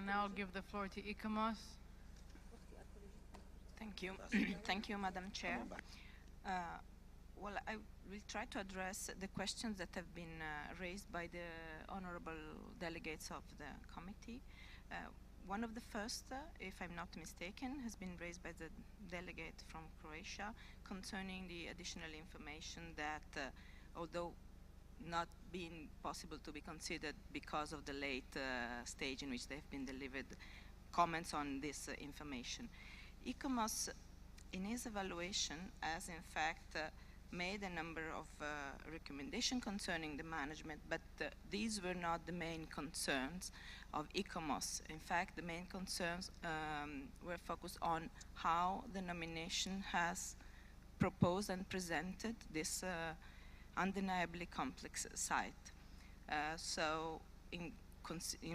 now give the floor to ICOMOS. Thank you. Thank you, Madam Chair. Well, I will try to address the questions that have been raised by the honorable delegates of the committee. One of the first, if I'm not mistaken, has been raised by the delegate from Croatia concerning the additional information that, although not being possible to be considered because of the late stage in which they've been delivered, comments on this information. ICOMOS, in his evaluation, has in fact made a number of recommendations concerning the management, but these were not the main concerns of ICOMOS. In fact, the main concerns were focused on how the nomination has proposed and presented this undeniably complex site. So in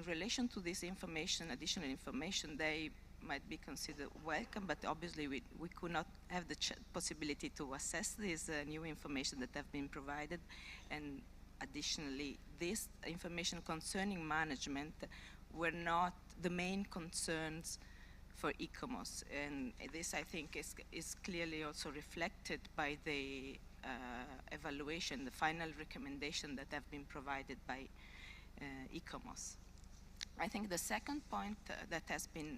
relation to this information, additional information, they might be considered welcome, but obviously we could not have the possibility to assess this new information that have been provided. And additionally, this information concerning management were not the main concerns for ICOMOS. And this, I think, is clearly also reflected by the evaluation, the final recommendation that have been provided by ICOMOS. I think the second point that has been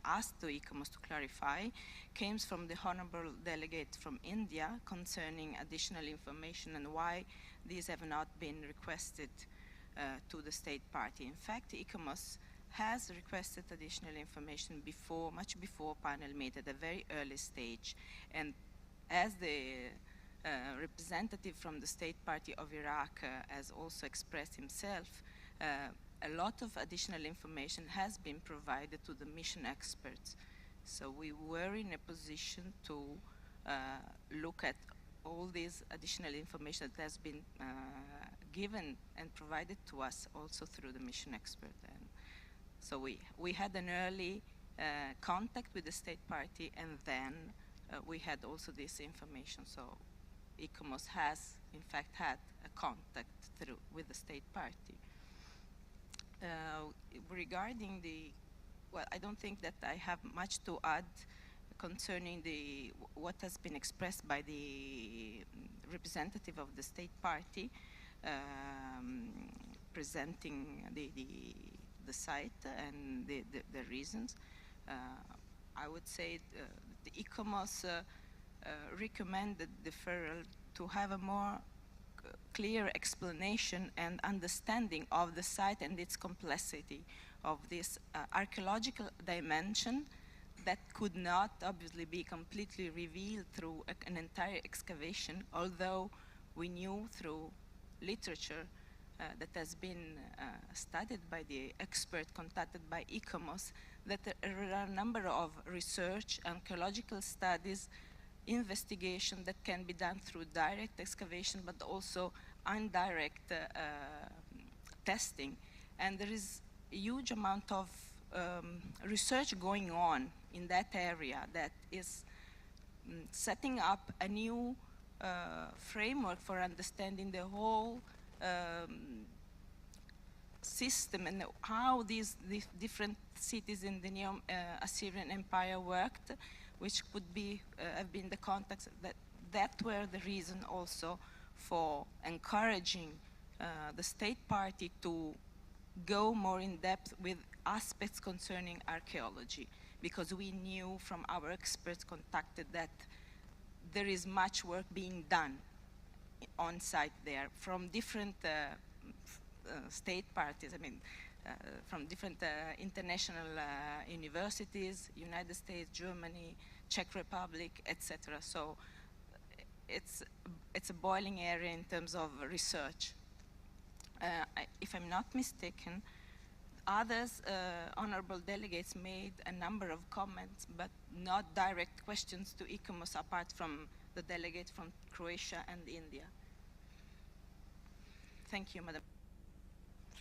asked to ICOMOS to clarify came from the honorable delegate from India concerning additional information and why these have not been requested to the state party. In fact, ICOMOS has requested additional information before, much before panel meet at a very early stage. And as the representative from the state party of Iraq has also expressed himself, a lot of additional information has been provided to the mission experts. So we were in a position to look at all this additional information that has been given and provided to us also through the mission expert. And so we had an early contact with the state party, and then we had also this information. So ICOMOS has, in fact, had a contact with the state party. Regarding the, well, I don't think that I have much to add concerning what has been expressed by the representative of the state party presenting the site and the reasons. I would say the ICOMOS recommended deferral to have a more clear explanation and understanding of the site and its complexity of this archaeological dimension that could not obviously be completely revealed through an entire excavation, although we knew through literature that has been studied by the expert contacted by ICOMOS that there are a number of research, archaeological studies, investigation that can be done through direct excavation, but also indirect testing. And there is a huge amount of research going on in that area that is setting up a new framework for understanding the whole system and how these different cities in the Neo-Assyrian Empire worked, which could be have been the context that were the reason also for encouraging the state party to go more in depth with aspects concerning archaeology, because we knew from our experts contacted that there is much work being done on site there from different state parties. I mean, from different international universities, United States, Germany, Czech Republic, etc. So it's a boiling area in terms of research. If I'm not mistaken, others honorable delegates made a number of comments, but not direct questions to ICOMOS apart from the delegate from Croatia and India. Thank you, Madam.